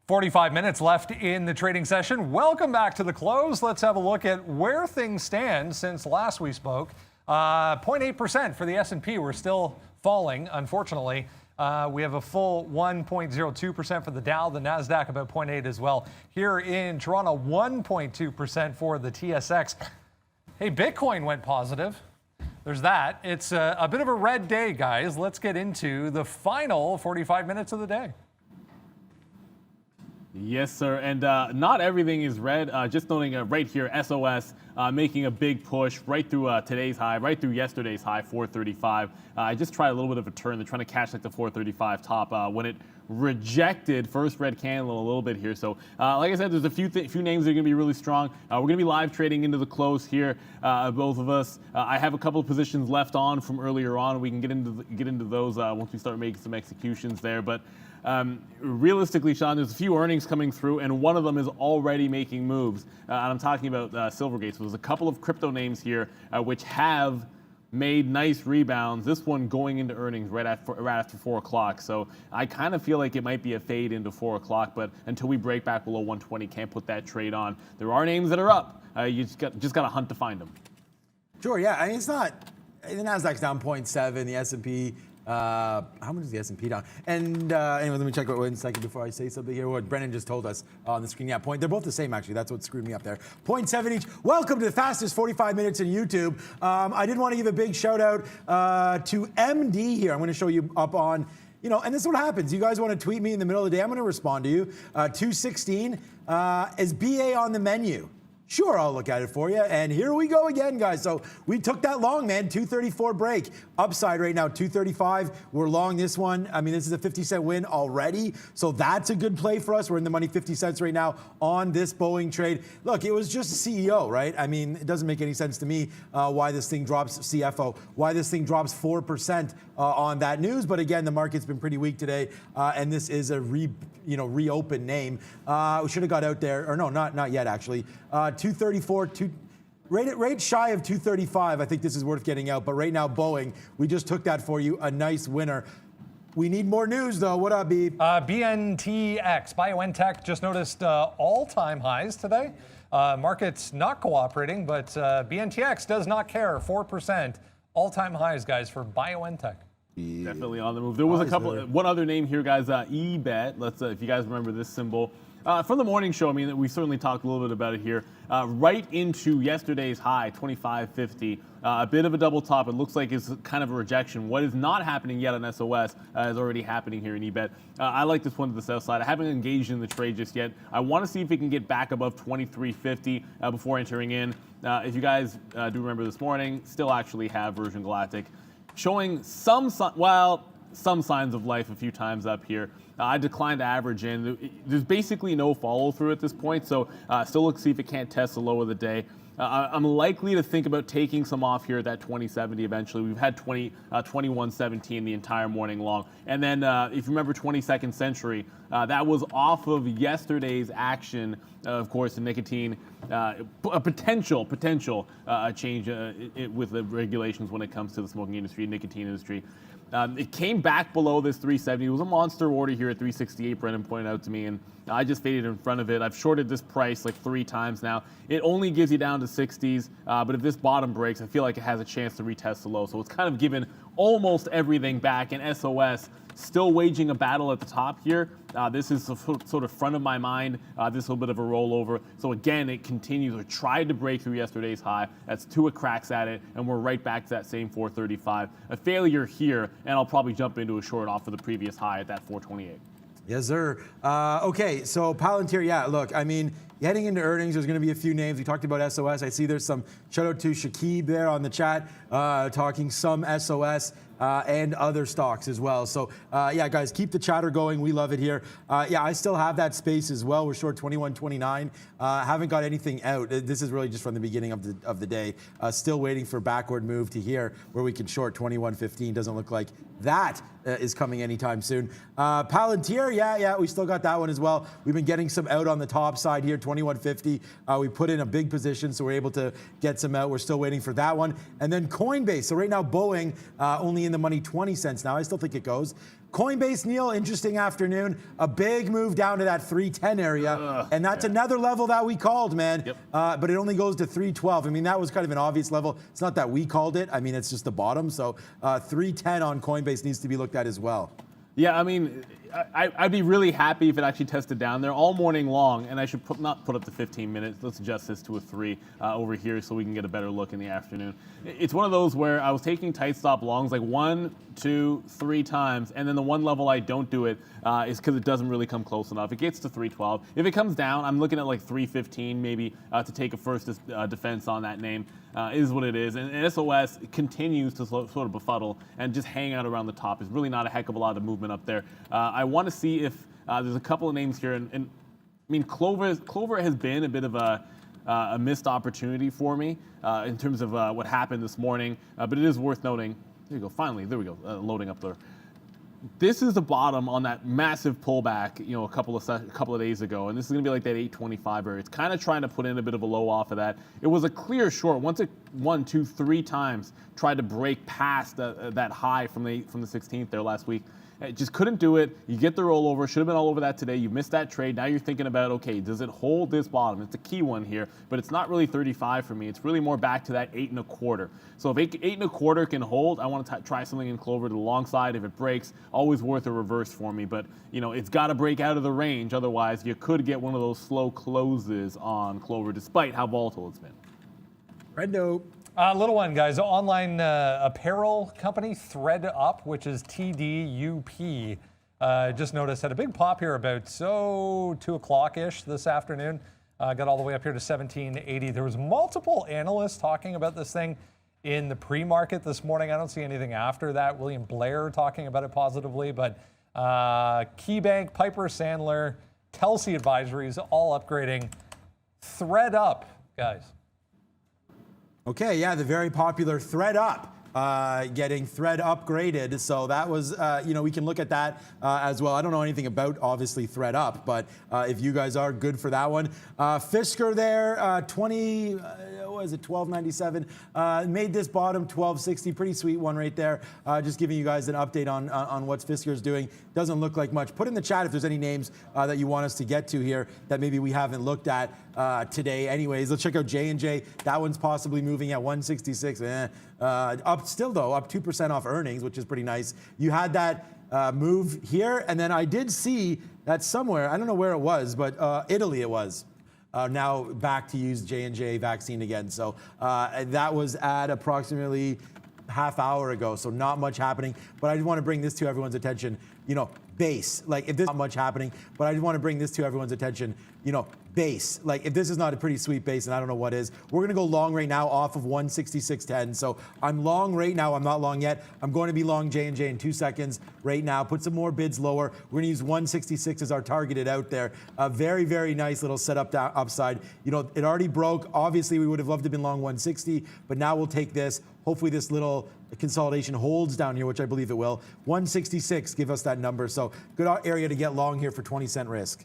45 minutes left in the trading session. Welcome back to the close. Let's have a look at where things stand since last we spoke. 0.8% for the S&P. We're still falling, unfortunately. We have a full 1.02% for the Dow, the NASDAQ about 0.8 as well. Here in Toronto, 1.2% for the TSX. Hey, Bitcoin went positive. There's that. It's a bit of a red day, guys. Let's get into the final 45 minutes of the day. Yes, sir. And not everything is red. Just noting right here, SOS making a big push right through today's high, right through yesterday's high, 435. I just tried a little bit of a turn. They're trying to catch like the 435 top when it rejected first red candle a little bit here. So like I said, there's a few names that are going to be really strong. We're going to be live trading into the close here, both of us. I have a couple of positions left on from earlier on. We can get into those once we start making some executions there. But realistically, Sean, there's a few earnings coming through, and one of them is already making moves. And I'm talking about Silvergate. So there's a couple of crypto names here which have made nice rebounds. This one going into earnings right after 4 o'clock. So I kind of feel like it might be a fade into 4 o'clock, but until we break back below 120, can't put that trade on. There are names that are up. You just got to hunt to find them. Sure, yeah. I mean, it's not, the NASDAQ's down 0.7, the S&P, how much is the S&P down? And anyway, let me check one second before I say something here. What Brennan just told us on the screen. Yeah, they're both the same, actually. That's what screwed me up there. 0.7 each. Welcome to the fastest 45 minutes in YouTube. I did want to give a big shout out to MD here. I'm going to show you up on, and this is what happens. You guys want to tweet me in the middle of the day, I'm going to respond to you. 216, is BA on the menu? Sure, I'll look at it for you. And here we go again, guys. So we took that long, man. 234 break. Upside right now, 235. We're long this one. I mean, this is a 50-cent win already. So that's a good play for us. We're in the money 50 cents right now on this Boeing trade. Look, it was just a CEO, right? I mean, it doesn't make any sense to me why this thing drops, CFO, why this thing drops 4% on that news. But again, the market's been pretty weak today. And this is a reopen name. We should have got out there, or no, not yet actually. 234, rate shy of 235. I think this is worth getting out. But right now, Boeing, we just took that for you. A nice winner. We need more news, though. What up, B? BNTX, BioNTech, just noticed all-time highs today. Market's not cooperating, but BNTX does not care. 4%. All-time highs, guys, for BioNTech. Yeah. Definitely on the move. There was one other name here, guys. eBet. Let's if you guys remember this symbol from the morning show. I mean, we certainly talked a little bit about it here. Right into yesterday's high, 25.50. A bit of a double top. It looks like it's kind of a rejection. What is not happening yet on SOS is already happening here in eBet. I like this one to the south side. I haven't engaged in the trade just yet. I want to see if it can get back above 23.50 before entering in. If you guys do remember this morning, still actually have Virgin Galactic showing some signs of life a few times up here. I declined to average in. There's basically no follow through at this point, so still look to see if it can't test the low of the day. I'm likely to think about taking some off here at that 2070 eventually. We've had 2117 the entire morning long. And then if you remember 22nd Century, that was off of yesterday's action, of course, in nicotine, a potential change with the regulations when it comes to the smoking industry, nicotine industry. It came back below this 370. It was a monster order here at 368, Brennan pointed out to me, and I just faded in front of it. I've shorted this price like 3 times now. It only gives you down to 60s, but if this bottom breaks, I feel like it has a chance to retest the low. So it's kind of given almost everything back, and SOS still waging a battle at the top here. This is sort of front of my mind, this little bit of a rollover. So again, it continues, or tried to break through yesterday's high. That's 2 cracks at it, and we're right back to that same 435. A failure here, and I'll probably jump into a short off of the previous high at that 428. Yes, sir. Okay, so Palantir, yeah, look, I mean, heading into earnings, there's going to be a few names. We talked about SOS. I see there's some, shout out to Shakib there on the chat, talking some SOS. And other stocks as well. So, yeah, guys, keep the chatter going. We love it here. Yeah, I still have that space as well. We're short 21.29. Haven't got anything out. This is really just from the beginning of the day. Still waiting for backward move to here where we can short 21.15. Doesn't look like that is coming anytime soon. Palantir, yeah, we still got that one as well. We've been getting some out on the top side here, 20. 21.50. We put in a big position, so we're able to get some out. We're still waiting for that one. And then Coinbase. So right now, Boeing only in the money 20 cents now. I still think it goes. Coinbase, Neil, interesting afternoon. A big move down to that 310 area. And that's another level that we called, man. Yep. But it only goes to 312. I mean, that was kind of an obvious level. It's not that we called it. I mean, it's just the bottom. So 310 on Coinbase needs to be looked at as well. Yeah, I mean, I'd be really happy if it actually tested down there all morning long, and I should not put up to 15 minutes. Let's adjust this to a 3 over here so we can get a better look in the afternoon. It's one of those where I was taking tight stop longs like 1, 2, 3 times, and then the one level I don't do it is because it doesn't really come close enough. It gets to 312. If it comes down, I'm looking at like 315 maybe to take a first defense on that name. Is what it is. And SOS continues to sort of befuddle and just hang out around the top. There's really not a heck of a lot of movement up there. I want to see if there's a couple of names here. And I mean, Clover has been a bit of a missed opportunity for me in terms of what happened this morning. But it is worth noting. There you go. Finally, there we go. Loading up there. This is the bottom on that massive pullback, a couple of days ago, and this is going to be like that 825 area. It's kind of trying to put in a bit of a low off of that. It was a clear short. Once it 1, 2, 3 times tried to break past that high from the 16th there last week. It just couldn't do it. You get the rollover. Should have been all over that today. You missed that trade. Now you're thinking about, okay, does it hold this bottom? It's a key one here, but it's not really 35 for me. It's really more back to that 8.25. So if 8.25 can hold, I want to try something in Clover to the long side. If it breaks, always worth a reverse for me. But it's got to break out of the range. Otherwise, you could get one of those slow closes on Clover, despite how volatile it's been. Rendo. Little one, guys. Online apparel company ThreadUp, which is TDUP. Just noticed had a big pop here about 2 o'clock-ish this afternoon. Got all the way up here to 1780. There was multiple analysts talking about this thing in the pre-market this morning. I don't see anything after that. William Blair talking about it positively, but KeyBank, Piper Sandler, Telsey Advisories all upgrading. ThreadUp, guys. Okay, yeah, the very popular ThreadUp. Getting Thread upgraded. So that was, we can look at that as well. I don't know anything about, obviously, ThreadUp, but if you guys are good for that one. Fisker there, 12.97. Made this bottom 12.60. Pretty sweet one right there. Just giving you guys an update on what Fisker's doing. Doesn't look like much. Put in the chat if there's any names that you want us to get to here that maybe we haven't looked at today. Anyways, let's check out J&J. That one's possibly moving at 166. Up still, though, up 2% off earnings, which is pretty nice. You had that move here, and then I did see that somewhere, I don't know where it was, but Italy it was. Now back to use J&J vaccine again. So that was at approximately half hour ago, so not much happening. But I just want to bring this to everyone's attention. Base. Like, if there's not much happening, but I just want to bring this to everyone's attention. Base. Like, if this is not a pretty sweet base, and I don't know what is, we're going to go long right now off of 166.10. So I'm long right now. I'm not long yet. I'm going to be long J&J in 2 seconds right now. Put some more bids lower. We're going to use 166 as our targeted out there. A very, very nice little setup upside. It already broke. Obviously, we would have loved to have been long 160, but now we'll take this. Hopefully this little consolidation holds down here, which I believe it will. 166, give us that number. So good area to get long here for 20-cent risk.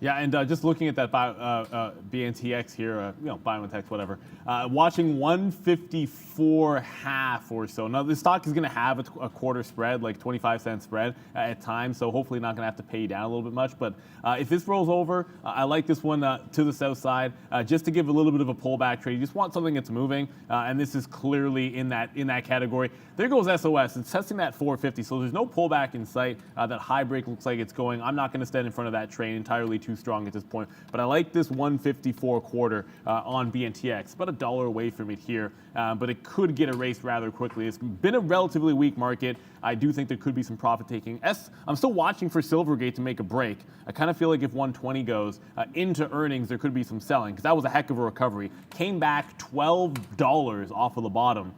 Yeah, and just looking at that BNTX here, Biontech, whatever, watching 154.5 or so. Now, this stock is going to have a quarter spread, like 25-cent spread at times, so hopefully not going to have to pay you down a little bit much. But if this rolls over, I like this one to the south side, just to give a little bit of a pullback trade. You just want something that's moving, and this is clearly in that category. There goes SOS. It's testing that 450, so there's no pullback in sight. That high break looks like it's going. I'm not going to stand in front of that train entirely too strong at this point, but I like this 154 quarter on BNTX. About $1 away from it here, but it could get erased rather quickly. It's been a relatively weak market. I do think there could be some profit taking. I'm still watching for Silvergate to make a break. I kind of feel like if 120 goes into earnings, there could be some selling, because that was a heck of a recovery. Came back $12 off of the bottom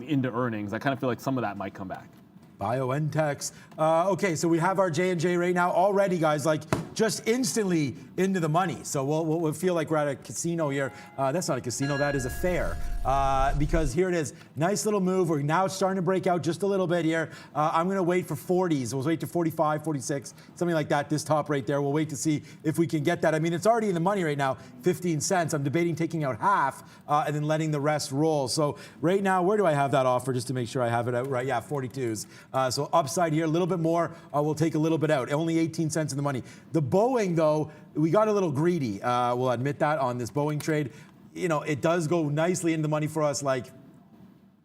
into earnings. I kind of feel like some of that might come back. BioNTechs. Okay, so we have our J&J right now already, guys. Like, just instantly into the money. So we'll feel like we're at a casino here. That's not a casino, that is a fair. Because here it is, nice little move. We're now starting to break out just a little bit here. I'm gonna wait for 40s. We'll wait to 45, 46, something like that, this top right there. We'll wait to see if we can get that. I mean, it's already in the money right now, 15 cents. I'm debating taking out half and then letting the rest roll. So right now, where do I have that offer just to make sure I have it out right? Yeah, 42s. So upside here, a little bit more. We'll take a little bit out. Only 18 cents in the money. The Boeing, though, we got a little greedy. We'll admit that on this Boeing trade. You know, it does go nicely in the money for us, like,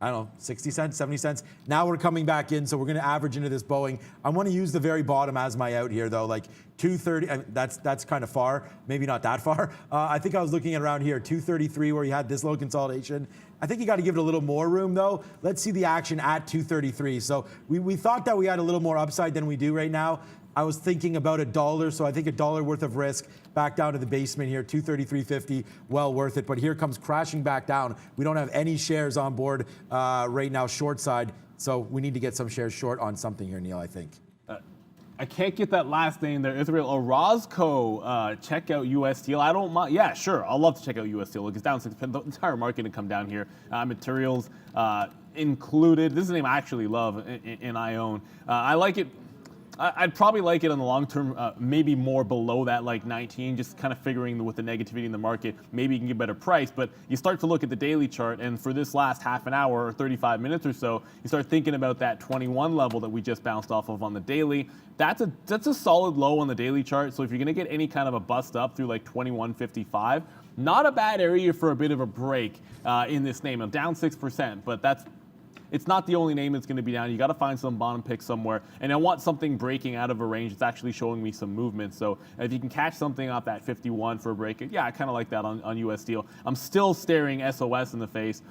I don't know, 60 cents, 70 cents. Now we're coming back in, so we're gonna average into this Boeing. I wanna use the very bottom as my out here though, like 230, I mean, that's kind of far, maybe not that far. I think I was looking at around here, 233 where you had this low consolidation. I think you gotta give it a little more room though. Let's see the action at 233. So we thought that we had a little more upside than we do right now. I was thinking about $1, so I think $1 worth of risk back down to the basement here, 233.50, well worth it. But here comes crashing back down. We don't have any shares on board right now, short side, so we need to get some shares short on something here, Neil, I think. I can't get that last name there. Israel Orozco, check out US Steel. I don't mind. Yeah, sure. I'll love to check out US Steel. Look, it's down 6%. The entire market to come down here. Materials included. This is a name I actually love and I own. I like it. I'd probably like it in the long term, maybe more below that, like 19, just kind of figuring with the negativity in the market, maybe you can get a better price. But you start to look at the daily chart, and for this last half an hour or 35 minutes or so, you start thinking about that 21 level that we just bounced off of on the daily. That's a solid low on the daily chart. So if you're going to get any kind of a bust up through like 21.55, not a bad area for a bit of a break in this name. I'm down 6%, but it's not the only name that's going to be down. You got to find some bottom pick somewhere. And I want something breaking out of a range that's actually showing me some movement. So if you can catch something off that 51 for a break, yeah, I kind of like that on US Steel. I'm still staring SOS in the face.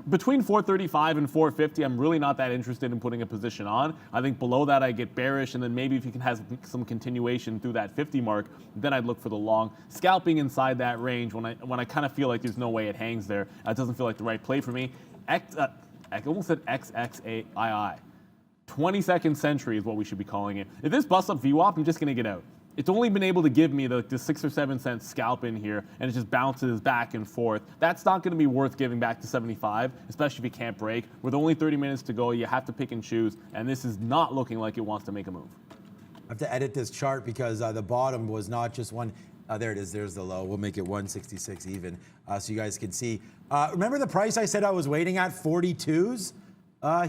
Between 435 and 450, I'm really not that interested in putting a position on. I think below that I get bearish, and then maybe if you can have some continuation through that 50 mark, then I'd look for the long. Scalping inside that range when I kind of feel like there's no way it hangs there, it doesn't feel like the right play for me. I almost said XXAII. 22nd century is what we should be calling it. If this busts up VWAP, I'm just going to get out. It's only been able to give me the 6 or 7 cent scalp in here, and it just bounces back and forth. That's not going to be worth giving back to 75, especially if you can't break. With only 30 minutes to go, you have to pick and choose, and this is not looking like it wants to make a move. I have to edit this chart because the bottom was not just one. There it is. There's the low. We'll make it 166 even so you guys can see. Remember the price I said I was waiting at, 42s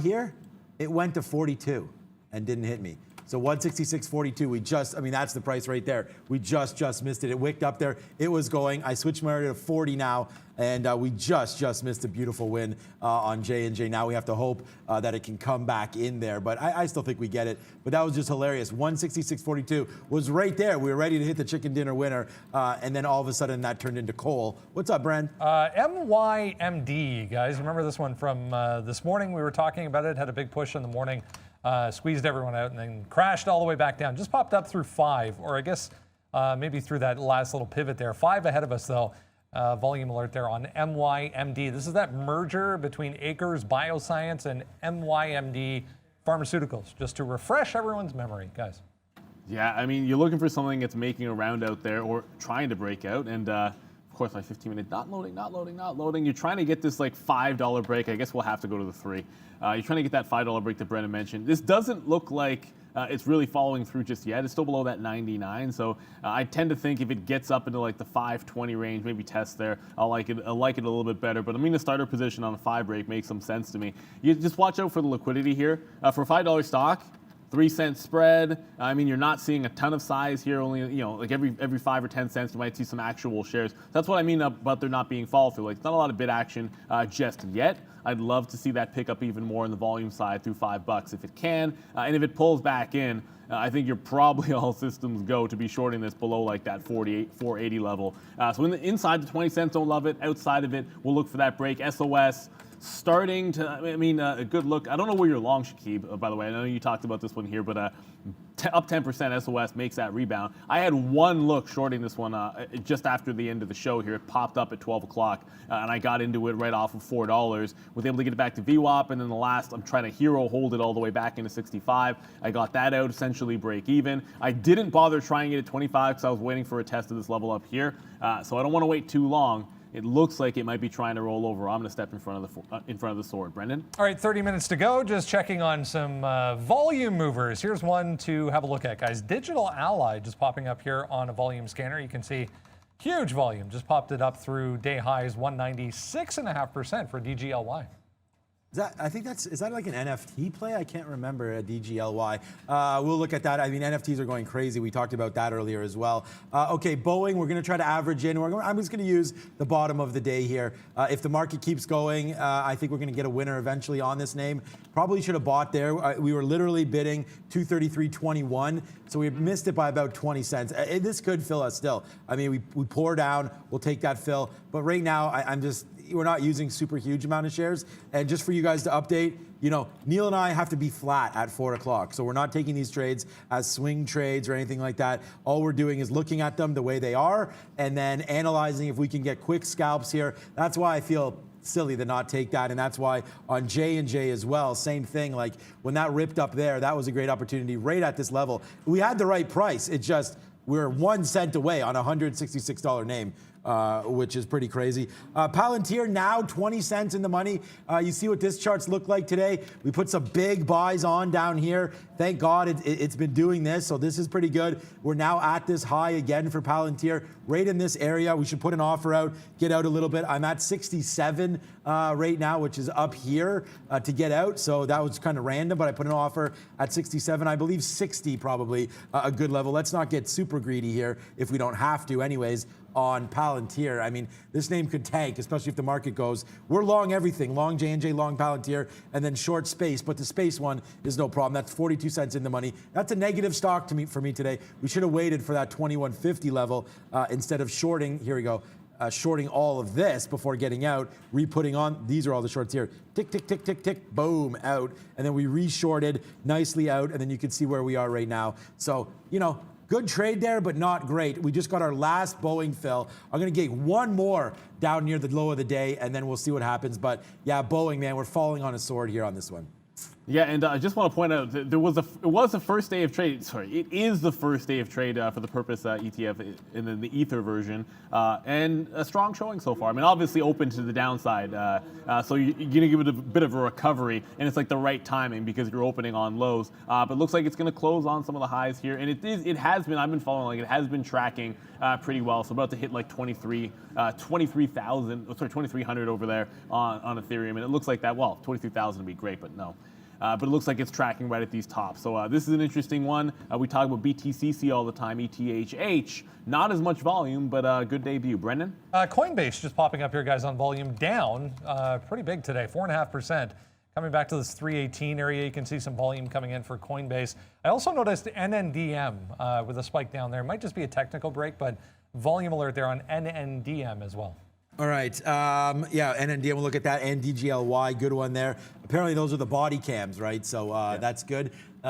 here? It went to 42 and didn't hit me. So 166.42, that's the price right there. We just missed it. It wicked up there. It was going. I switched my order to 40 now, and we just missed a beautiful win on J&J. Now we have to hope that it can come back in there, but I still think we get it. But that was just hilarious. 166.42 was right there. We were ready to hit the chicken dinner winner, and then all of a sudden that turned into coal. What's up, Bren? MYMD, guys. Remember this one from this morning? We were talking about it. Had a big push in the morning. Squeezed everyone out and then crashed all the way back down. Just popped up through 5, or I guess maybe through that last little pivot there. 5 ahead of us though. Volume alert there on MYMD. This is that merger between Acres Bioscience and MYMD Pharmaceuticals. Just to refresh everyone's memory, guys. Yeah, I mean, you're looking for something that's making a round out there or trying to break out, and of course, my 15-minute not loading. You're trying to get this like $5 break. I guess we'll have to go to the 3. You're trying to get that $5 break that Brennan mentioned. This doesn't look like it's really following through just yet. It's still below that 99. So I tend to think if it gets up into like the 520 range, maybe test there, I'll like it a little bit better. But I mean, the starter position on a 5 break makes some sense to me. You just watch out for the liquidity here. For a $5 stock, 3-cent spread. I mean, you're not seeing a ton of size here. Only, like every 5 or 10 cents, you might see some actual shares. That's what I mean about there not being follow through. Like, it's not a lot of bid action just yet. I'd love to see that pick up even more on the volume side through $5 if it can. And if it pulls back in, I think you're probably all systems go to be shorting this below like that 480 level. So inside the 20 cents, don't love it. Outside of it, we'll look for that break. SOS. starting to, a good look. I don't know where you're long, Shakib, by the way. I know you talked about this one here, but up 10% SOS makes that rebound. I had one look shorting this one just after the end of the show here. It popped up at 12 o'clock, and I got into it right off of $4. Was able to get it back to VWAP, and then the last, I'm trying to hero hold it all the way back into 65. I got that out, essentially break even. I didn't bother trying it at 25 because I was waiting for a test of this level up here, so I don't want to wait too long. It looks like it might be trying to roll over. I'm going to step in front of the sword. Brendan? All right, 30 minutes to go. Just checking on some volume movers. Here's one to have a look at, guys. Digital Ally just popping up here on a volume scanner. You can see huge volume. Just popped it up through day highs, 196.5% for DGLY. Is that like an NFT play? I can't remember a DGLY. We'll look at that. I mean, NFTs are going crazy. We talked about that earlier as well. Okay, Boeing, we're going to try to average in. I'm just going to use the bottom of the day here. If the market keeps going, I think we're going to get a winner eventually on this name. Probably should have bought there. We were literally bidding 233.21, so we missed it by about 20 cents. This could fill us still. I mean, we pour down. We'll take that fill. But right now, we're not using super huge amount of shares. And just for you guys to update, Neil and I have to be flat at 4 o'clock. So we're not taking these trades as swing trades or anything like that. All we're doing is looking at them the way they are and then analyzing if we can get quick scalps here. That's why I feel silly to not take that, and that's why on J&J as well, same thing. Like when that ripped up there, that was a great opportunity right at this level. We had the right price. It just, we're 1 cent away on a $166 name. Which is pretty crazy. Palantir now 20 cents in the money. You see what this charts look like today. We put some big buys on down here. Thank God it's been doing this, so this is pretty good. We're now at this high again for Palantir, right in this area. We should put an offer out, get out a little bit. I'm at 67 right now, which is up here to get out, so that was kind of random, but I put an offer at 67. I believe 60 probably a good level. Let's not get super greedy here if we don't have to anyways. On Palantir, I mean, this name could tank, especially if the market goes. We're long everything, long J&J, long Palantir, and then short space, but the space one is no problem. That's 42 cents in the money. That's a negative stock for me today. We should have waited for that 2150 level instead of shorting. Here we go. Shorting all of this before getting out, re-putting on. These are all the shorts here. Tick, tick, tick, tick, tick, boom, out. And then we re-shorted nicely out, and then you can see where we are right now. So, good trade there, but not great. We just got our last Boeing fill. I'm going to get one more down near the low of the day, and then we'll see what happens. But yeah, Boeing, man, we're falling on a sword here on this one. Yeah, and I just want to point out that it was the first day of trade. Sorry, it is the first day of trade for the Purpose ETF in the Ether version, and a strong showing so far. I mean, obviously open to the downside, so you're going to give it a bit of a recovery, and it's like the right timing because you're opening on lows. But it looks like it's going to close on some of the highs here, and it has been. I've been following, it has been tracking pretty well. So about to hit like 23,300 over there on Ethereum, and it looks like that. Well, 23,000 would be great, but no. But it looks like it's tracking right at these tops. So this is an interesting one. We talk about BTCC all the time, ETHH. Not as much volume, but good debut. Brendan? Coinbase just popping up here, guys, on volume down. Pretty big today, 4.5%. Coming back to this 318 area, you can see some volume coming in for Coinbase. I also noticed NNDM with a spike down there. It might just be a technical break, but volume alert there on NNDM as well. All right. Yeah, NNDM, we'll look at that. And DGLY, good one there. Apparently, those are the body cams, right? So that's good.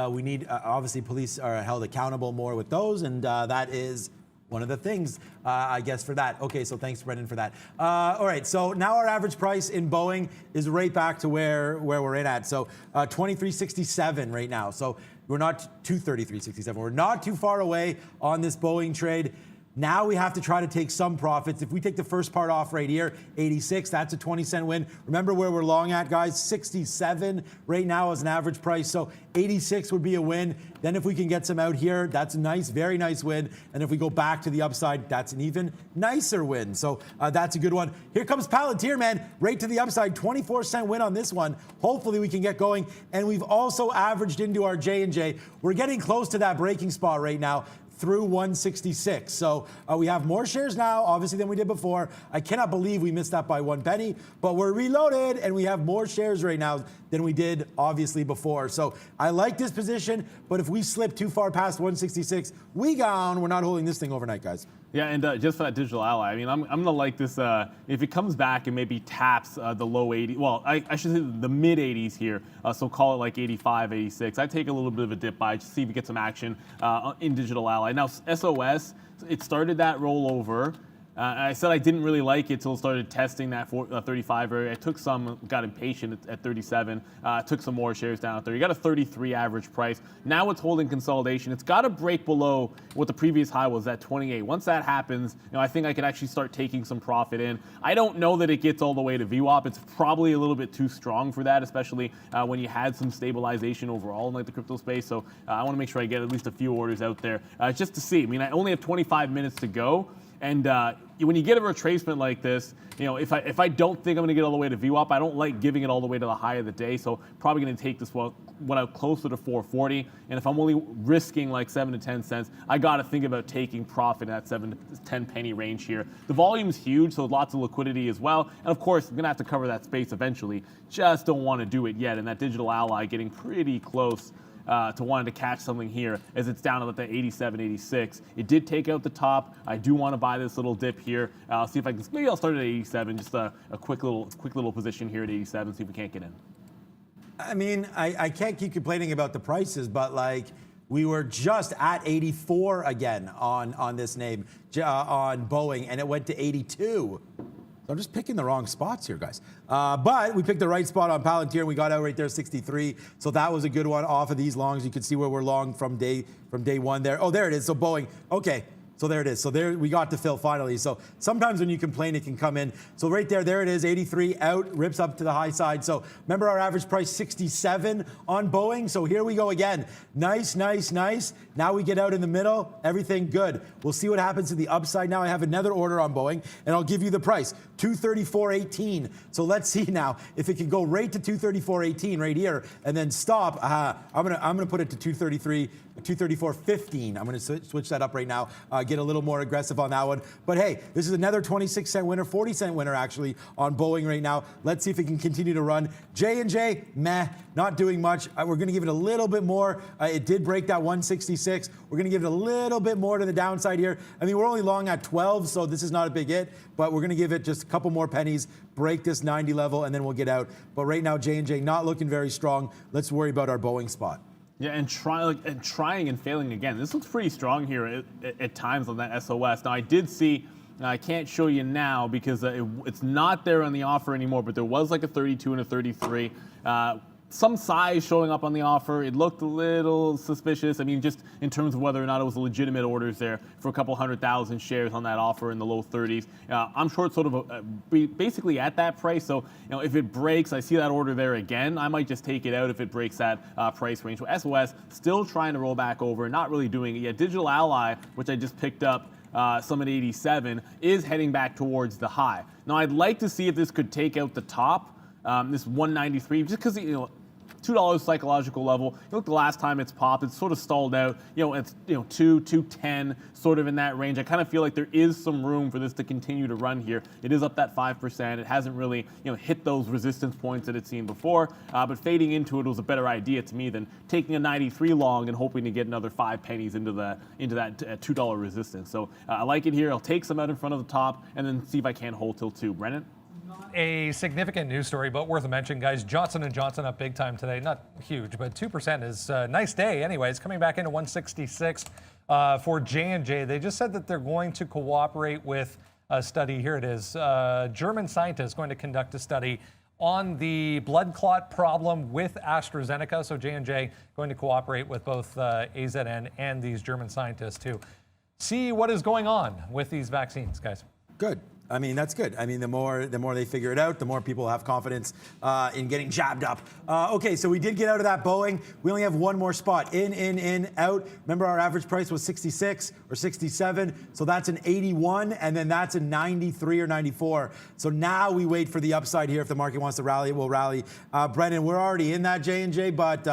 We need, obviously, police are held accountable more with those, and that is one of the things, I guess, for that. Okay, so thanks, Brendan, for that. All right, so now our average price in Boeing is right back to where we're in at. So 23.67 right now. So we're not 233.67. We're not too far away on this Boeing trade. Now we have to try to take some profits. If we take the first part off right here, 86, that's a 20-cent win. Remember where we're long at, guys? 67 right now as an average price. So 86 would be a win. Then if we can get some out here, that's a nice, very nice win. And if we go back to the upside, that's an even nicer win. So that's a good one. Here comes Palantir, man. Right to the upside, 24-cent win on this one. Hopefully we can get going. And we've also averaged into our J&J. We're getting close to that breaking spot right now, through 166. So we have more shares now, obviously, than we did before. I cannot believe we missed that by 1 penny, but we're reloaded and we have more shares right now than we did, obviously, before. So I like this position, but if we slip too far past 166, we gone. We're not holding this thing overnight, guys. Yeah, and just for that digital ally, I mean, I'm going to like this. If it comes back and maybe taps the low 80, well, I should say the mid 80s here, so call it like 85, 86. I take a little bit of a dip by just see if we get some action in digital ally. Now, SOS, it started that rollover. I said I didn't really like it till it started testing that 35 area. I took some, got impatient at 37, took some more shares down there. You got a 33 average price. Now it's holding consolidation. It's got to break below what the previous high was at 28. Once that happens, I think I can actually start taking some profit in. I don't know that it gets all the way to VWAP. It's probably a little bit too strong for that, especially when you had some stabilization overall in like the crypto space. So I want to make sure I get at least a few orders out there just to see. I mean, I only have 25 minutes to go. And when you get a retracement like this, if I don't think I'm going to get all the way to VWAP, I don't like giving it all the way to the high of the day. So probably going to take this one out closer to 440. And if I'm only risking like 7 to 10 cents, I got to think about taking profit in that 7 to 10 penny range here. The volume's huge, so lots of liquidity as well. And of course, I'm going to have to cover that space eventually. Just don't want to do it yet. And that digital ally getting pretty close to wanting to catch something here as it's down at the 87, 86. It did take out the top. I do want to buy this little dip here. I'll see if I can, maybe I'll start at 87, just a quick little position here at 87, see if we can't get in. I mean, I can't keep complaining about the prices, but like we were just at 84 again on this name, on Boeing, and it went to 82. I'm just picking the wrong spots here, guys. But we picked the right spot on Palantir, and we got out right there, 63. So that was a good one off of these longs. You can see where we're long from day one there. Oh, there it is. So Boeing. Okay. So there it is. So there we got to fill finally. So sometimes when you complain, it can come in. So right there it is, 83 out, rips up to the high side. So remember our average price, 67 on Boeing. So here we go again. Nice, nice, nice. Now we get out in the middle. Everything good. We'll see what happens to the upside. Now I have another order on Boeing, and I'll give you the price, 234.18. So let's see now if it can go right to 234.18 right here, and then stop. I'm gonna put it to 234.15. I'm gonna switch that up right now. Get a little more aggressive on that one. But hey, this is another 26-cent winner, 40-cent winner actually on Boeing right now. Let's see if it can continue to run. J&J, meh, not doing much. We're going to give it a little bit more. It did break that 166. We're going to give it a little bit more to the downside here. I mean, we're only long at 12, so this is not a big hit, but we're going to give it just a couple more pennies, break this 90 level, and then we'll get out. But right now, J&J not looking very strong. Let's worry about our Boeing spot. Yeah, and trying and failing again. This looks pretty strong here at times on that SOS. Now, I did see, I can't show you now because it's not there on the offer anymore, but there was like a 32 and a 33. Some size showing up on the offer. It looked a little suspicious. I mean, just in terms of whether or not it was legitimate orders there for a couple 100,000 shares on that offer in the low 30s. I'm short sort of basically at that price. So, if it breaks, I see that order there again, I might just take it out if it breaks that price range. So SOS still trying to roll back over, not really doing it yet. Digital Ally, which I just picked up, some at 87, is heading back towards the high. Now, I'd like to see if this could take out the top. This 193, just because $2 psychological level. Look, the last time it's popped, it's sort of stalled out. It's 210, sort of in that range. I kind of feel like there is some room for this to continue to run here. It is up that 5%. It hasn't really hit those resistance points that it's seen before. But fading into it was a better idea to me than taking a 93 long and hoping to get another 5 pennies into that $2 resistance. So I like it here. I'll take some out in front of the top and then see if I can hold till 2. Brennan? A significant news story, but worth a mention, guys. Johnson & Johnson up big time today. Not huge, but 2% is a nice day. Anyways, coming back into 166 for J&J. They just said that they're going to cooperate with a study. Here it is. German scientists going to conduct a study on the blood clot problem with AstraZeneca. So J&J going to cooperate with both AZN and these German scientists to see what is going on with these vaccines, guys. Good. I mean, that's good. I mean, the more they figure it out, the more people have confidence in getting jabbed up. Okay, so we did get out of that Boeing. We only have one more spot. In, out. Remember our average price was 66 or 67. So that's an 81, and then that's a 93 or 94. So now we wait for the upside here. If the market wants to rally, it will rally. Brennan, we're already in that J&J, but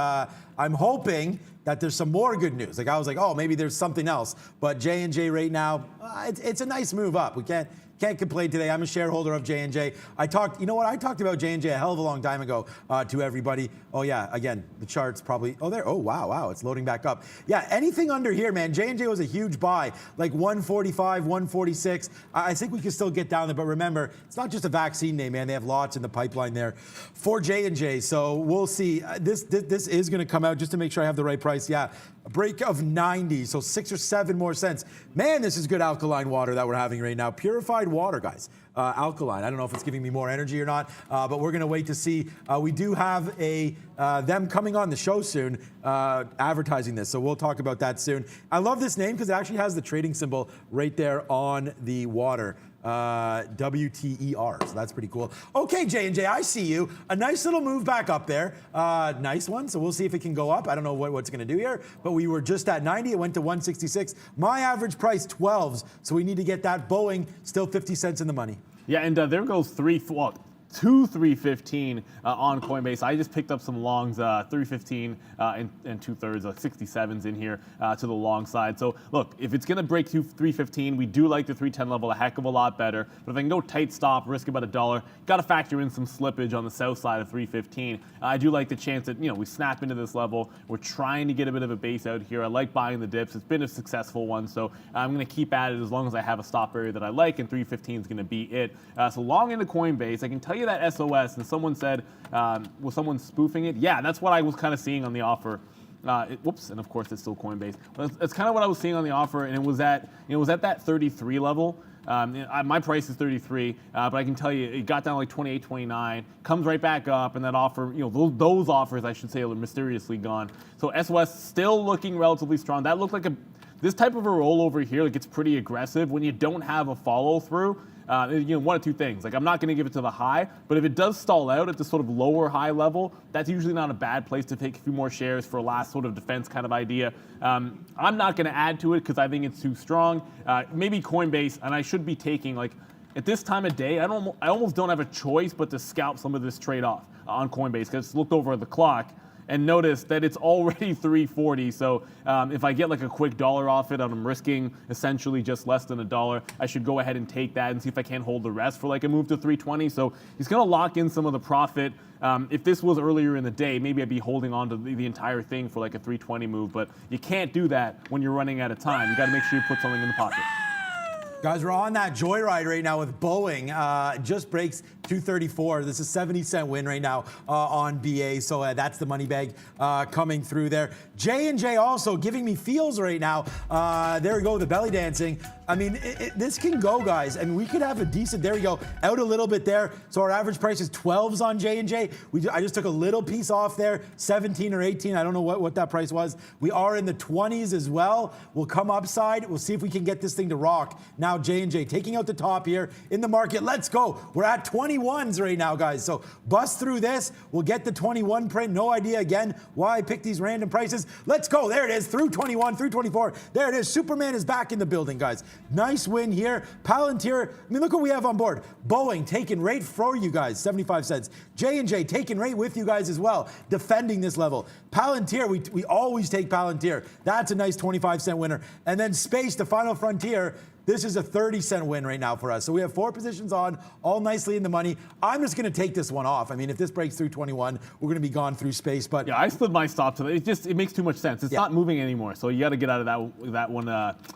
I'm hoping that there's some more good news. Like I was like, oh, maybe there's something else. But J&J right now, it's a nice move up. We can't Can't complain today. I'm a shareholder of J&J. I talked about J&J a hell of a long time ago to everybody. Oh yeah, again, the chart's probably, wow, it's loading back up. Yeah, anything under here, man. J&J was a huge buy, like 145, 146. I think we can still get down there, but remember, it's not just a vaccine name, man. They have lots in the pipeline there for J&J. So we'll see. This is going to come out just to make sure I have the right price. Yeah, a break of 90, so 6 or 7 more cents. Man, this is good alkaline water that we're having right now. Purified water, guys. Alkaline. I don't know if it's giving me more energy or not, but we're going to wait to see. We do have them coming on the show soon, advertising this, so we'll talk about that soon. I love this name because it actually has the trading symbol right there on the water. WTER, so that's pretty cool. Okay, J&J, I see you. A nice little move back up there. Nice one, so we'll see if it can go up. I don't know what's going to do here, but we were just at 90. It went to 166. My average price, 12s, so we need to get that. Boeing, still 50 cents in the money. Yeah, and there goes 315 on Coinbase. I just picked up some longs, 315 and 2/3, 67s in here to the long side. So look, if it's going to break through 315, we do like the 310 level a heck of a lot better. But if I can go tight stop, risk about $1, got to factor in some slippage on the south side of 315. I do like the chance that we snap into this level. We're trying to get a bit of a base out here. I like buying the dips. It's been a successful one, so I'm going to keep at it as long as I have a stop area that I like, and 315 is going to be it. So long into Coinbase, I can tell you that SOS, and someone said, was someone spoofing it? Yeah, that's what I was kind of seeing on the offer. Whoops, and of course it's still Coinbase. But that's kind of what I was seeing on the offer, and it was at that 33 level. My price is 33, but I can tell you it got down like 28, 29, comes right back up, and that offer, those offers, I should say, are mysteriously gone. So SOS still looking relatively strong. That looked like this type of a rollover here, like it's pretty aggressive when you don't have a follow through. One of two things. Like, I'm not going to give it to the high, but if it does stall out at this sort of lower high level, that's usually not a bad place to take a few more shares for a last sort of defense kind of idea. I'm not going to add to it because I think it's too strong. Maybe Coinbase, and I should be taking, like, at this time of day, I almost don't have a choice but to scalp some of this trade off on Coinbase because it's looked over at the clock and notice that it's already 340. So if I get like a quick $1 off it and I'm risking essentially just less than $1, I should go ahead and take that and see if I can't hold the rest for like a move to 320. So he's going to lock in some of the profit. If this was earlier in the day, maybe I'd be holding on to the entire thing for like a 320 move, but you can't do that when you're running out of time. You got to make sure you put something in the pocket. Guys, we're on that joyride right now with Boeing. Just breaks 234. This is 70-cent win right now on BA. So that's the money bag coming through there. J&J also giving me feels right now. There we go, the belly dancing. I mean, this can go, guys. I mean, we could have a decent, there we go, out a little bit there. So our average price is 12s on J&J. I just took a little piece off there, 17 or 18. I don't know what that price was. We are in the 20s as well. We'll come upside. We'll see if we can get this thing to rock. Now J&J taking out the top here in the market. Let's go. We're at 21s right now, guys. So bust through this. We'll get the 21 print. No idea again why I picked these random prices. Let's go. There it is. Through 21, through 24. There it is. Superman is back in the building, guys. Nice win here. Palantir, I mean, look what we have on board. Boeing taking rate for you guys, 75 cents. J&J taking rate with you guys as well, defending this level. Palantir, we always take Palantir. That's a nice 25-cent winner. And then Space, the final frontier, this is a 30-cent win right now for us. So we have 4 positions on, all nicely in the money. I'm just going to take this one off. I mean, if this breaks through 21, we're going to be gone through Space. But yeah, I slid my stop to that. It makes too much sense. It's not moving anymore. So you got to get out of that one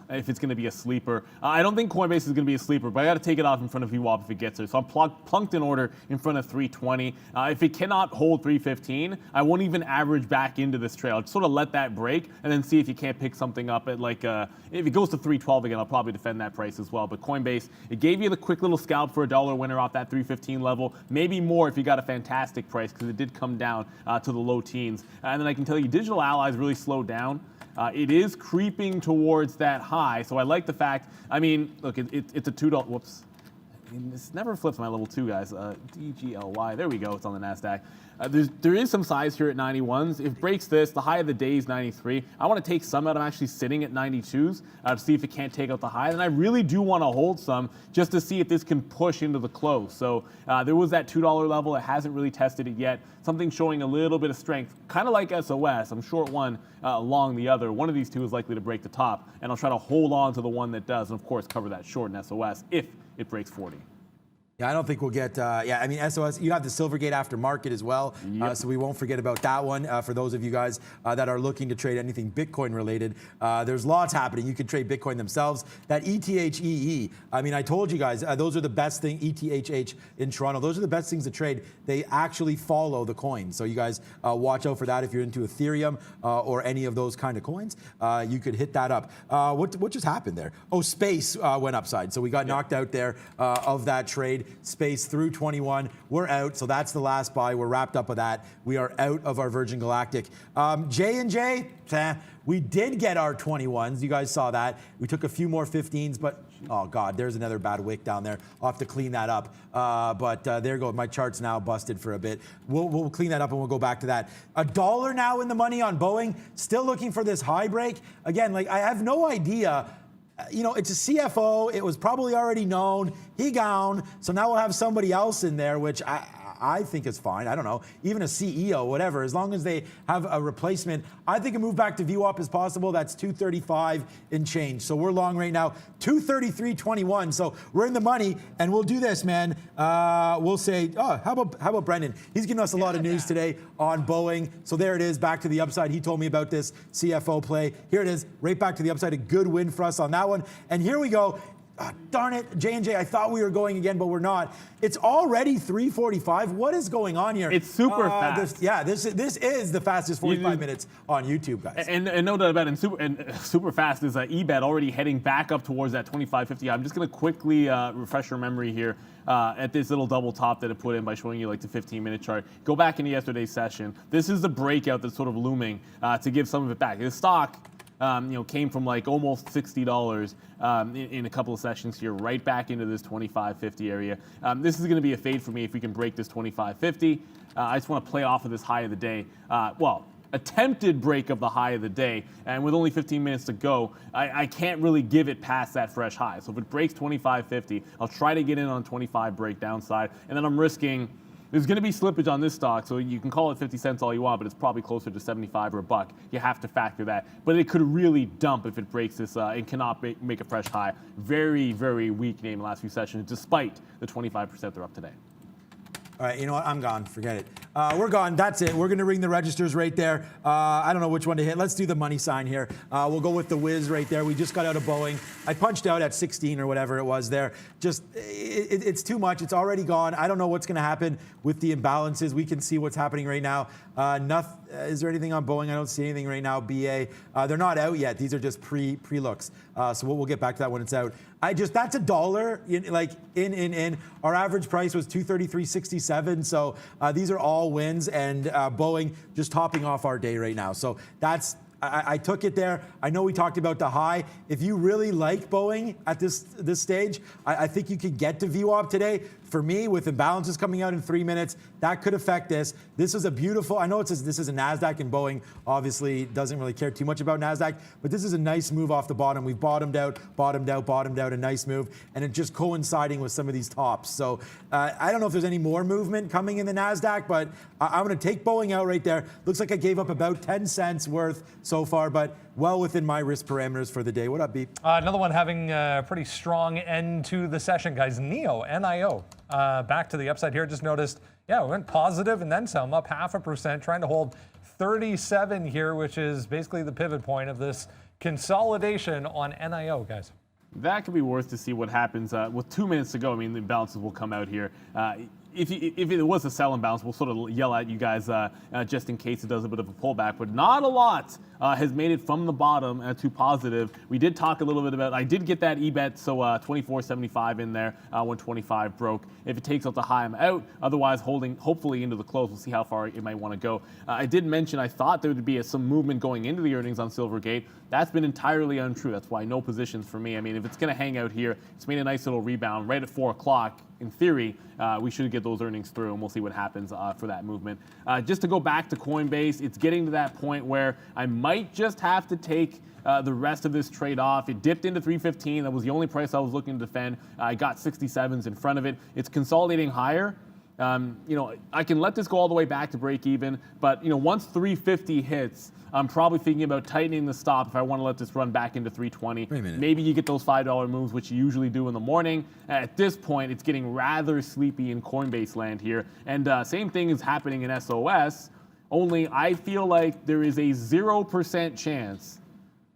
if it's going to be a sleeper. I don't think Coinbase is going to be a sleeper, but I got to take it off in front of VWAP if it gets there. So I'm plunked in order in front of 320. If it cannot hold 315, I won't even average back into this trail. I'll sort of let that break and then see if you can't pick something up at like if it goes to 312 again, I'll probably defend that price as well. But Coinbase, it gave you the quick little scalp for a $1 winner off that 315 level, maybe more if you got a fantastic price because it did come down to the low teens. And then I can tell you, digital allies really slowed down. It is creeping towards that high, so I like the fact. I mean, look, it's a $2. Whoops. This never flips my level 2, guys. DGLY. There we go. It's on the NASDAQ. There is some size here at 91s. If it breaks this, the high of the day is 93. I want to take some out. I'm actually sitting at 92s to see if it can't take out the high. And I really do want to hold some just to see if this can push into the close. So there was that $2 level. It hasn't really tested it yet. Something showing a little bit of strength, kind of like SOS. I'm short one, long the other. One of these two is likely to break the top. And I'll try to hold on to the one that does. And, of course, cover that short in SOS if it breaks 40. Yeah, I don't think we'll get, yeah, I mean, SOS, you have the Silvergate after market as well, so we won't forget about that one. For those of you guys that are looking to trade anything Bitcoin related, there's lots happening. You can trade Bitcoin themselves. That ETHEE, I mean, I told you guys, those are the best thing, ETHH in Toronto, those are the best things to trade. They actually follow the coin. So you guys watch out for that if you're into Ethereum or any of those kind of coins. You could hit that up. What just happened there? Oh, Space went upside. So we got knocked out there of that trade. Space through 21. We're out, so that's the last buy. We're wrapped up with that. We are out of our Virgin Galactic. J&J, we did get our 21s. You guys saw that. We took a few more 15s, but oh God, there's another bad wick down there. I'll have to clean that up. But there goes. My chart's now busted for a bit. We'll clean that up and we'll go back to that. $1 now in the money on Boeing. Still looking for this high break. Again, like I have no idea. You know, it's a CFO. It was probably already known. He gone. So now we'll have somebody else in there, which I think is fine. I don't know. Even a CEO, whatever. As long as they have a replacement, I think a move back to VWAP is possible. That's 235 and change. So we're long right now, 233.21. So we're in the money, and we'll do this, man. We'll say, oh, how about Brendan? He's giving us a lot of news today on Boeing. So there it is, back to the upside. He told me about this CFO play. Here it is, right back to the upside. A good win for us on that one. And here we go. Oh, darn it, J&J, I thought we were going again, but we're not. It's already 3:45. What is going on here? It's super fast. This is the fastest 45 minutes on YouTube, guys. And no doubt about it, and super fast is eBet already heading back up towards that 25.50. I'm just going to quickly refresh your memory here at this little double top that it put in by showing you like the 15-minute chart. Go back into yesterday's session. This is the breakout that's sort of looming to give some of it back. The stock came from like almost $60 in a couple of sessions here, right back into this 25.50 area. This is going to be a fade for me if we can break this 25.50. I just want to play off of this high of the day. Attempted break of the high of the day, and with only 15 minutes to go, I can't really give it past that fresh high. So if it breaks 25.50, I'll try to get in on 25 break downside, and then I'm risking. There's going to be slippage on this stock, so you can call it 50 cents all you want, but it's probably closer to 75 or a buck. You have to factor that. But it could really dump if it breaks this and cannot make a fresh high. Very, very weak name in the last few sessions, despite the 25% they're up today. All right, you know what? I'm gone. Forget it. We're gone. That's it. We're going to ring the registers right there. I don't know which one to hit. Let's do the money sign here. We'll go with the whiz right there. We just got out of Boeing. I punched out at 16 or whatever it was there. Just, it's too much. It's already gone. I don't know what's going to happen with the imbalances. We can see what's happening right now. Is there anything on Boeing? I don't see anything right now. BA. They're not out yet. These are just pre-looks. So we'll get back to that when it's out. That's $1, in. Our average price was $233.67. So these are all wins, and Boeing just topping off our day right now. So that's, I took it there. I know we talked about the high. If you really like Boeing at this stage, I think you could get to VWAP today. For me, with imbalances coming out in 3 minutes, that could affect this. This is a beautiful, I know it says this is a NASDAQ, and Boeing obviously doesn't really care too much about NASDAQ, but this is a nice move off the bottom. We've bottomed out, a nice move, and it just coinciding with some of these tops. So I don't know if there's any more movement coming in the NASDAQ, but I'm going to take Boeing out right there. Looks like I gave up about 10 cents worth so far, but well within my risk parameters for the day. What up, Beep? Another one having a pretty strong end to the session, guys. NIO. Back to the upside here. Just noticed, we went positive and then some, up 0.5%, trying to hold 37 here, which is basically the pivot point of this consolidation on NIO, guys. That could be worth to see what happens with 2 minutes to go. I mean, the imbalances will come out here. If it was a sell imbalance, we'll sort of yell at you guys just in case it does a bit of a pullback. But not a lot has made it from the bottom to positive. We did talk a little bit about, I did get that EBET, so 24.75 in there when 25 broke. If it takes out the high, I'm out. Otherwise, holding hopefully into the close. We'll see how far it might want to go. I did mention I thought there would be some movement going into the earnings on Silvergate. That's been entirely untrue. That's why no positions for me. I mean, if it's going to hang out here, it's made a nice little rebound right at 4 o'clock. In theory, we should get those earnings through, and we'll see what happens for that movement. Just to go back to Coinbase, it's getting to that point where I might just have to take the rest of this trade off. It dipped into 315. That was the only price I was looking to defend. I got 67s in front of it. It's consolidating higher. I can let this go all the way back to break even, but once 350 hits, I'm probably thinking about tightening the stop if I want to let this run back into 320. Wait a minute. Maybe you get those $5 moves, which you usually do in the morning. At this point, it's getting rather sleepy in Coinbase land here. And same thing is happening in SOS, only I feel like there is a 0% chance,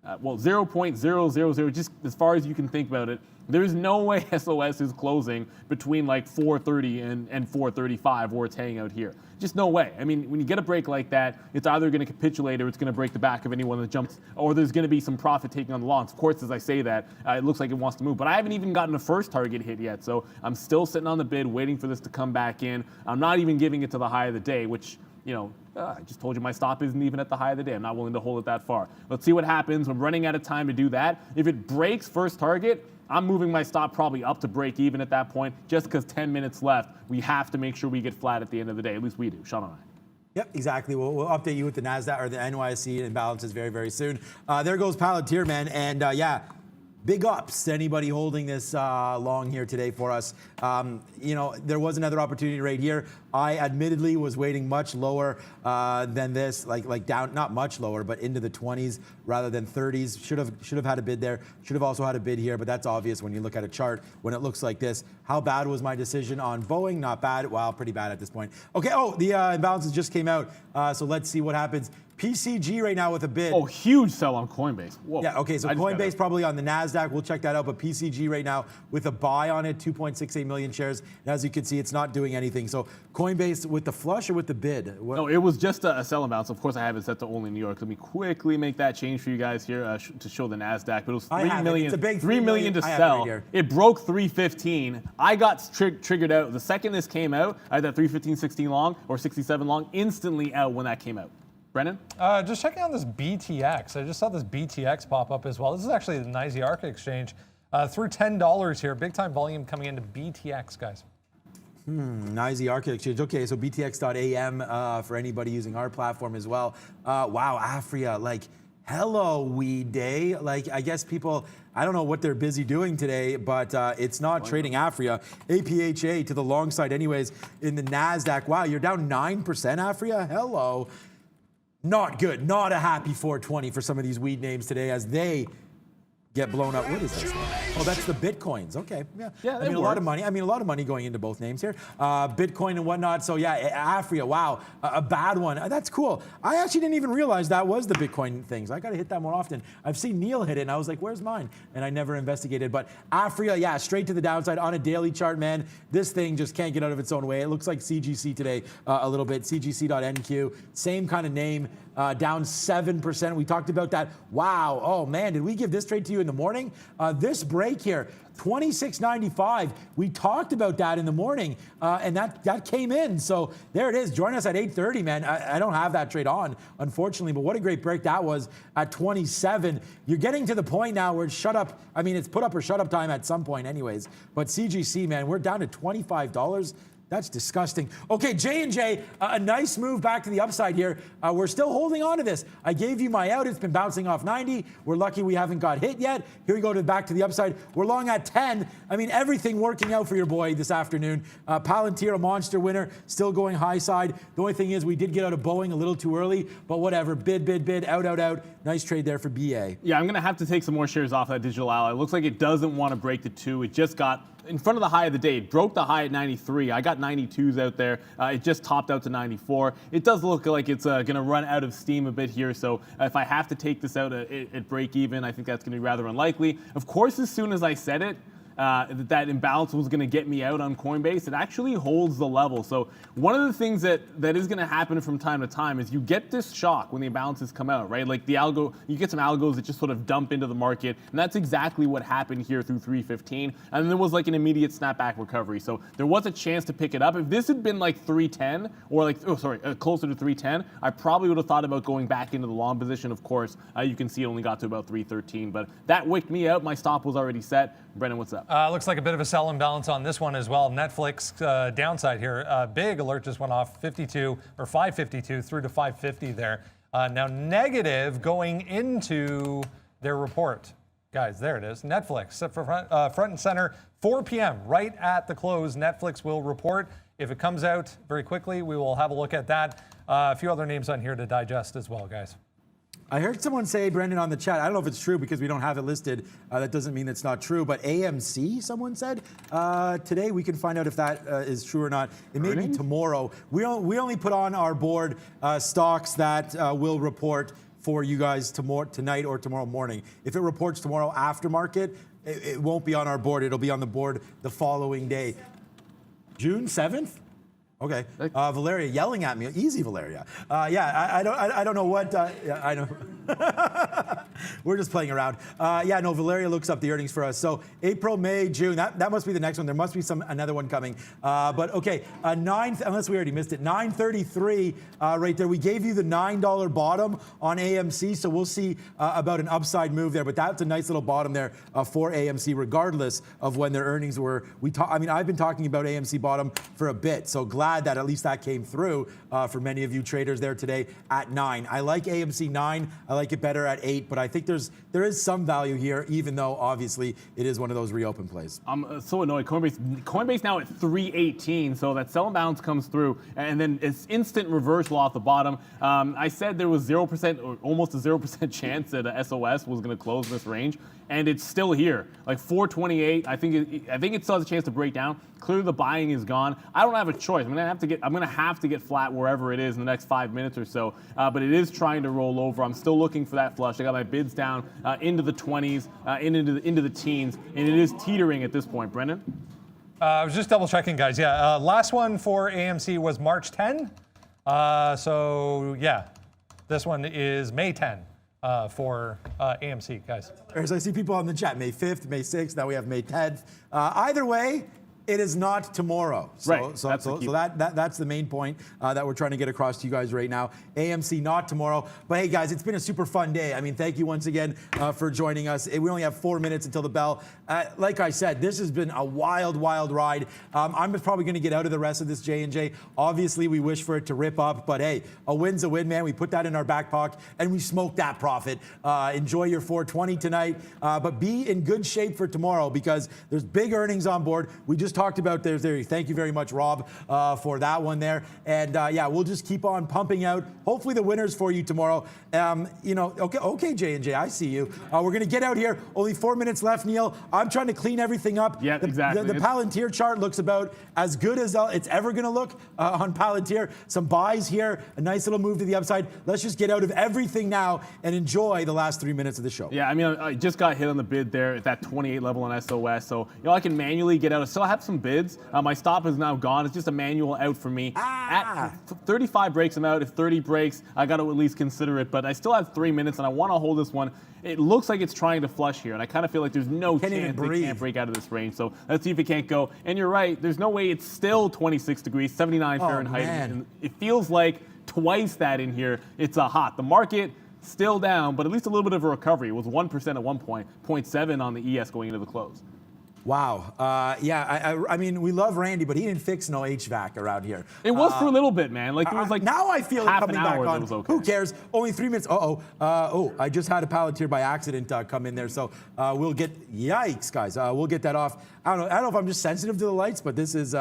0.000, just as far as you can think about it, there's no way SOS is closing between like 430 and 435 where it's hanging out here. Just no way. I mean, when you get a break like that, it's either going to capitulate or it's going to break the back of anyone that jumps, or there's going to be some profit taking on the longs. Of course, as I say that, it looks like it wants to move, but I haven't even gotten a first target hit yet, so I'm still sitting on the bid waiting for this to come back in. I'm not even giving it to the high of the day, which, I just told you my stop isn't even at the high of the day. I'm not willing to hold it that far. Let's see what happens. I'm running out of time to do that. If it breaks first target, I'm moving my stop probably up to break even at that point, just because 10 minutes left. We have to make sure we get flat at the end of the day. At least we do, Sean and I. Yep, exactly. We'll update you with the NASDAQ or the NYSE imbalances very, very soon. There goes Palantir, man. And big ups to anybody holding this long here today for us. There was another opportunity right here. I admittedly was waiting much lower than this, like down, not much lower, but into the 20s rather than 30s. Should have had a bid there. Should have also had a bid here, but that's obvious when you look at a chart when it looks like this. How bad was my decision on Boeing? Not bad. Well, pretty bad at this point. Okay. Oh, the imbalances just came out, so let's see what happens. PCG right now with a bid. Oh, huge sell on Coinbase. Whoa. Yeah, okay, so Coinbase probably on the NASDAQ. We'll check that out, but PCG right now with a buy on it, 2.68 million shares. And as you can see, it's not doing anything. So Coinbase with the flush or with the bid? No, it was just a sell amount. So of course, I have it set to only New York. Let me quickly make that change for you guys here to show the NASDAQ. But it was 3 million, It's a big 3 million to sell. It broke 315. I got triggered out. The second this came out, I had that 315.16 long or 67 long, instantly out when that came out. Brennan? Just checking on this BTX. I just saw this BTX pop up as well. This is actually the NYSE Arca exchange. Through $10 here. Big time volume coming into BTX, guys. NYSE Arca exchange. Okay, so BTX.am for anybody using our platform as well. Wow, Afria, like, hello, weekday. Like, I guess people, I don't know what they're busy doing today, but it's not trading Afria. APHA to the long side anyways in the NASDAQ. Wow, you're down 9%, Afria? Hello. Not good. Not a happy 420 for some of these weed names today as they get blown up. What is this? Oh, that's the Bitcoins. Okay. Yeah. I mean, a lot of money. I mean, a lot of money going into both names here. Bitcoin and whatnot. So yeah, Afria. Wow. A bad one. That's cool. I actually didn't even realize that was the Bitcoin things. I got to hit that more often. I've seen Neil hit it and I was like, where's mine? And I never investigated. But Afria, yeah, straight to the downside on a daily chart, man. This thing just can't get out of its own way. It looks like CGC today a little bit. CGC.NQ. Same kind of name. Down 7%. We talked about that. Wow. Oh, man. Did we give this trade to you in the morning? This break here, 26.95. We talked about that in the morning, and that came in. So there it is. Join us at 8:30, man. I don't have that trade on, unfortunately, but what a great break that was at 27. You're getting to the point now where it's shut up. I mean, it's put up or shut up time at some point anyways. But CGC, man, we're down to $25. That's disgusting. Okay, J&J, a nice move back to the upside here. We're still holding on to this. I gave you my out. It's been bouncing off 90. We're lucky we haven't got hit yet. Here we go back to the upside. We're long at 10. I mean, everything working out for your boy this afternoon. Palantir, a monster winner, still going high side. The only thing is we did get out of Boeing a little too early, but whatever. Bid, out. Nice trade there for BA. Yeah, I'm going to have to take some more shares off that digital ally. It looks like it doesn't want to break the 2. It just got in front of the high of the day. It broke the high at 93. I got 92s out there. It just topped out to 94. It does look like it's going to run out of steam a bit here. So if I have to take this out at break even, I think that's going to be rather unlikely. Of course, as soon as I said it, that imbalance was going to get me out on Coinbase, it actually holds the level. So one of the things that is going to happen from time to time is you get this shock when the imbalances come out, right? Like the algo, you get some algos that just sort of dump into the market, and that's exactly what happened here through 315. And then there was like an immediate snapback recovery. So there was a chance to pick it up. If this had been like 310 or like, closer to 310, I probably would have thought about going back into the long position. Of course, you can see it only got to about 313, but that wicked me out. My stop was already set. Brennan, what's up? Looks like a bit of a sell imbalance on this one as well. Netflix downside here. Big alert just went off 52 or 552 through to 550 there. Now negative going into their report. Guys, there it is. Netflix, front and center, 4 p.m., right at the close. Netflix will report. If it comes out very quickly, we will have a look at that. A few other names on here to digest as well, guys. I heard someone say, Brendan, on the chat, I don't know if it's true because we don't have it listed. That doesn't mean it's not true, but AMC, someone said. Today, we can find out if that is true or not. It may be tomorrow. We only put on our board stocks that will report for you guys tonight or tomorrow morning. If it reports tomorrow after market, it won't be on our board. It'll be on the board the following day. June 7th? Okay. Valeria yelling at me. Easy, Valeria. I don't know what. I know. We're just playing around. Valeria looks up the earnings for us. So April, May, June. That must be the next one. There must be another one coming. But okay, unless we already missed it. 933 right there. We gave you the $9 bottom on AMC, so we'll see about an upside move there. But that's a nice little bottom there for AMC, regardless of when their earnings were. I've been talking about AMC bottom for a bit. So glad that at least that came through for many of you traders there today at 9. I like AMC 9. I like it better at 8, but I think there is some value here, even though obviously it is one of those reopen plays. I'm so annoyed. Coinbase now at 318, so that sell imbalance comes through, and then it's instant reversal off the bottom. I said there was 0% or almost a 0% chance that SOS was going to close this range, and it's still here, like 428. I think it still has a chance to break down. Clearly, the buying is gone. I don't have a choice. I'm gonna have to get flat wherever it is in the next 5 minutes or so. But it is trying to roll over. I'm still looking for that flush. I got my bids down into the 20s, into the teens, and it is teetering at this point. Brendan? I was just double checking, guys. Yeah, last one for AMC was March 10. This one is May 10 for AMC, guys. As I see people on the chat, May 5th, May 6th. Now we have May 10th. Either way, it is not tomorrow. So that's the main point that we're trying to get across to you guys right now. AMC not tomorrow. But hey, guys, it's been a super fun day. I mean, thank you once again for joining us. We only have 4 minutes until the bell. Like I said, this has been a wild, wild ride. I'm probably going to get out of the rest of this J&J. Obviously, we wish for it to rip up. But hey, a win's a win, man. We put that in our back pocket, and we smoked that profit. Enjoy your 420 tonight. But be in good shape for tomorrow because there's big earnings on board. We just talked about there. Thank you very much, Rob, for that one there. And we'll just keep on pumping out. Hopefully the winners for you tomorrow. Okay, J&J, I see you. We're going to get out here. Only 4 minutes left, Neil. I'm trying to clean everything up. Yeah, exactly. The Palantir chart looks about as good as it's ever going to look on Palantir. Some buys here, a nice little move to the upside. Let's just get out of everything now and enjoy the last 3 minutes of the show. Yeah, I mean, I just got hit on the bid there at that 28 level on SOS. So, I can manually get out. I still have some bids. My stop is now gone. It's just a manual out for me. At 35 breaks, I'm out. If 30 breaks, I got to at least consider it. But I still have 3 minutes, and I want to hold this one. It looks like it's trying to flush here, and I kind of feel like there's no chance they can't break out of this range. So let's see if it can't go. And you're right. There's no way it's still 26 degrees, 79 Fahrenheit. And it feels like twice that in here. It's hot. The market still down, but at least a little bit of a recovery. It was 1% at one point, 0.7 on the ES going into the close. Wow. I mean, we love Randy, but he didn't fix no HVAC around here. It was for a little bit, man. Like it was like now I feel it coming back on. Was okay. Who cares? Only 3 minutes. I just had a Palantir by accident come in there. So we'll get, yikes, guys. We'll get that off. I don't know if I'm just sensitive to the lights, but this is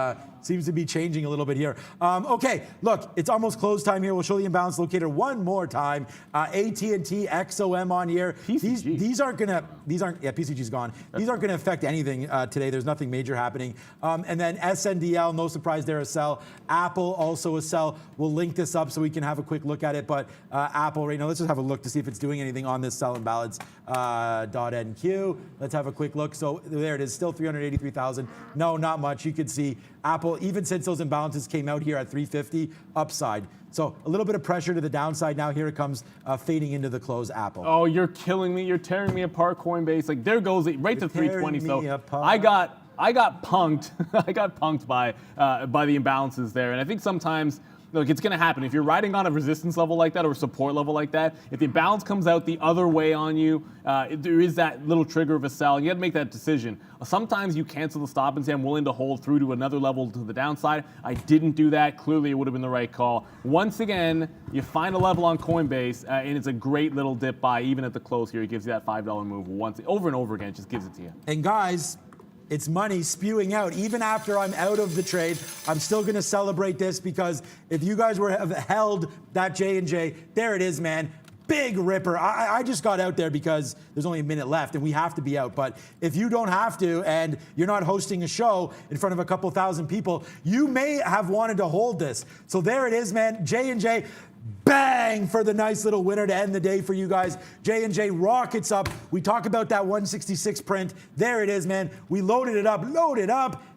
seems to be changing a little bit here. Okay, look, it's almost close time here. We'll show the imbalance locator one more time. AT&T, XOM on here. PCG. PCG's gone. These aren't gonna affect anything today. There's nothing major happening. And then SNDL, no surprise there, a sell. Apple, also a sell. We'll link this up so we can have a quick look at it. But Apple right now, let's just have a look to see if it's doing anything on this sell imbalance .NQ. Let's have a quick look. So there it is, still 383,000. No, not much. You could see Apple, even since those imbalances came out here at 350, upside. So a little bit of pressure to the downside. Now here it comes fading into the close, Apple. Oh, you're killing me. You're tearing me apart, Coinbase. Like there goes it right to 320. So I got I got punked. I got punked by the imbalances there, and I think sometimes. Look, it's going to happen. If you're riding on a resistance level like that or a support level like that, if the imbalance comes out the other way on you, there is that little trigger of a sell. You got to make that decision. Sometimes you cancel the stop and say, I'm willing to hold through to another level to the downside. I didn't do that. Clearly, it would have been the right call. Once again, you find a level on Coinbase, and it's a great little dip buy. Even at the close here, it gives you that $5 move once over and over again. It just gives it to you. And guys, it's money spewing out. Even after I'm out of the trade, I'm still going to celebrate this because if you guys have held that J&J, there it is, man. Big ripper. I just got out there because there's only a minute left and we have to be out. But if you don't have to and you're not hosting a show in front of a couple thousand people, you may have wanted to hold this. So there it is, man. J&J. Bang for the nice little winner to end the day for you guys. J&J rockets up. We talk about that 166 print. There it is, man. We loaded it up.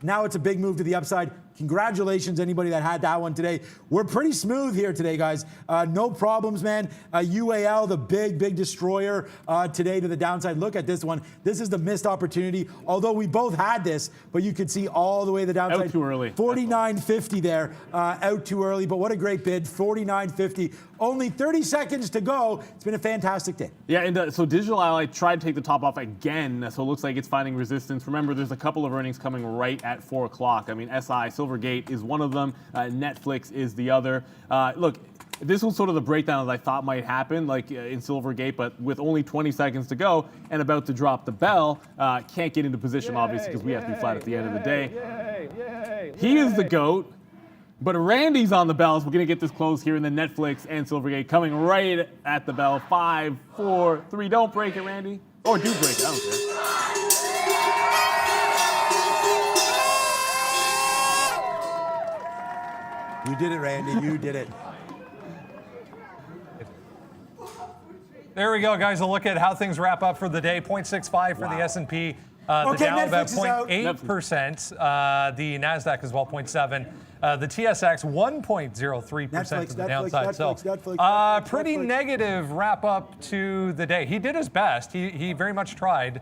Now it's a big move to the upside. Congratulations, anybody that had that one today. We're pretty smooth here today, guys. No problems, man. UAL, the big destroyer today to the downside. Look at this one. This is the missed opportunity. Although we both had this, but you could see all the way to the downside. Out too early. 49.50 there, out too early. But what a great bid, 49.50. Only 30 seconds to go. It's been a fantastic day. Yeah, and so Digital Ally tried to take the top off again, so it looks like it's finding resistance. Remember, there's a couple of earnings coming right at 4 o'clock. I mean, Silvergate is one of them. Netflix is the other. Look, this was sort of the breakdown that I thought might happen, like in Silvergate, but with only 20 seconds to go and about to drop the bell, can't get into position, obviously, because we have to be flat at the end of the day. He is the GOAT. But Randy's on the bells. We're going to get this close here, and then Netflix and Silvergate coming right at the bell. 5, 4, 3. Don't break it, Randy. Or do break it. I don't care. You did it, Randy. You did it. There we go, guys. A look at how things wrap up for the day. 0.65 for the S&P. The Dow about 0.8%. The NASDAQ as well, 0.7%. The TSX 1.03% to the downside. Netflix, pretty negative wrap up to the day. He did his best. He very much tried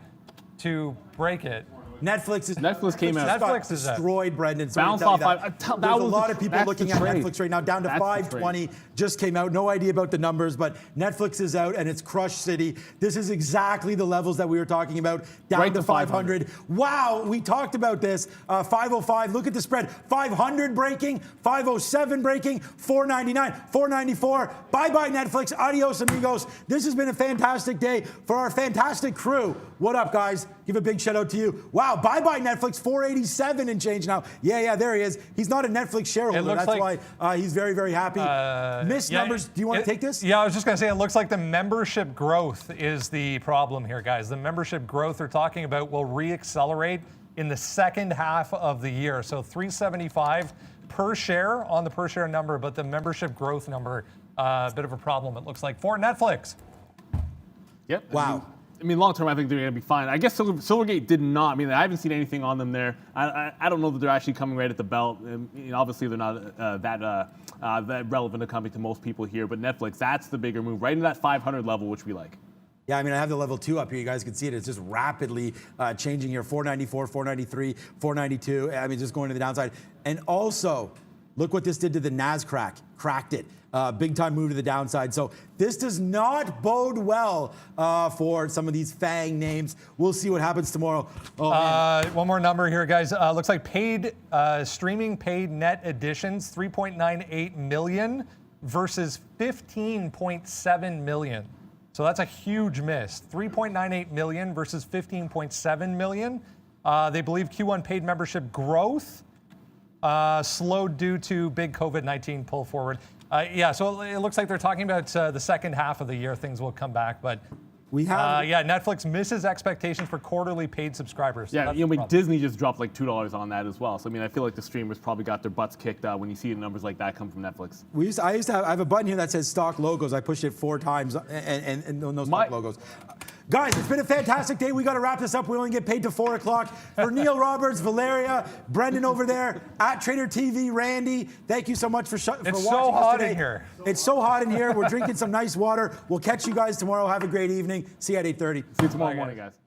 to break it. Netflix came out. Netflix is destroyed, Brendan. So Bounced off. There's a lot of people looking at Netflix right now, down to 520. Just came out. No idea about the numbers, but Netflix is out and it's Crush City. This is exactly the levels that we were talking about, down right to 500. Wow, we talked about this. 505. Look at the spread. 500 breaking, 507 breaking, 499, 494. Bye-bye, Netflix. Adios, amigos. This has been a fantastic day for our fantastic crew. What up, guys? Give a big shout out to you. Wow, bye-bye Netflix, 487 and change now. Yeah, there he is. He's not a Netflix shareholder. That's why he's very, very happy. Missed numbers. Do you want to take this? Yeah, I was just going to say, it looks like the membership growth is the problem here, guys. The membership growth they're talking about will re-accelerate in the second half of the year. So 375 per share on the per share number, but the membership growth number, a bit of a problem, it looks like, for Netflix. Yep. Wow. I mean, long term, I think they're going to be fine. I guess Silvergate did not. I mean, I haven't seen anything on them there. I don't know that they're actually coming right at the belt. Obviously, they're not that relevant a company to most people here. But Netflix, that's the bigger move, right into that 500 level, which we like. Yeah, I mean, I have the level 2 up here. You guys can see it. It's just rapidly changing here. 494, 493, 492. I mean, just going to the downside. And also, look what this did to the NASDAQ. Cracked it. Big time move to the downside. So this does not bode well for some of these FANG names. We'll see what happens tomorrow. One more number here, guys. Looks like streaming paid net additions, 3.98 million versus 15.7 million. So that's a huge miss. 3.98 million versus 15.7 million. They believe Q1 paid membership growth slowed due to big COVID-19 pull forward. So it looks like they're talking about the second half of the year, things will come back. But we have Netflix misses expectations for quarterly paid subscribers. So yeah, Disney just dropped like $2 on that as well. So I mean, I feel like the streamers probably got their butts kicked when you see numbers like that come from Netflix. I have a button here that says stock logos. I pushed it 4 times and no stock logos. Guys, it's been a fantastic day. We got to wrap this up. We only get paid to 4 o'clock. For Neil Roberts, Valeria, Brendan over there, at Trader TV, Randy, thank you so much for watching us today. It's so hot in here. It's so hot in here. We're drinking some nice water. We'll catch you guys tomorrow. Have a great evening. See you at 8:30. See you tomorrow morning, guys.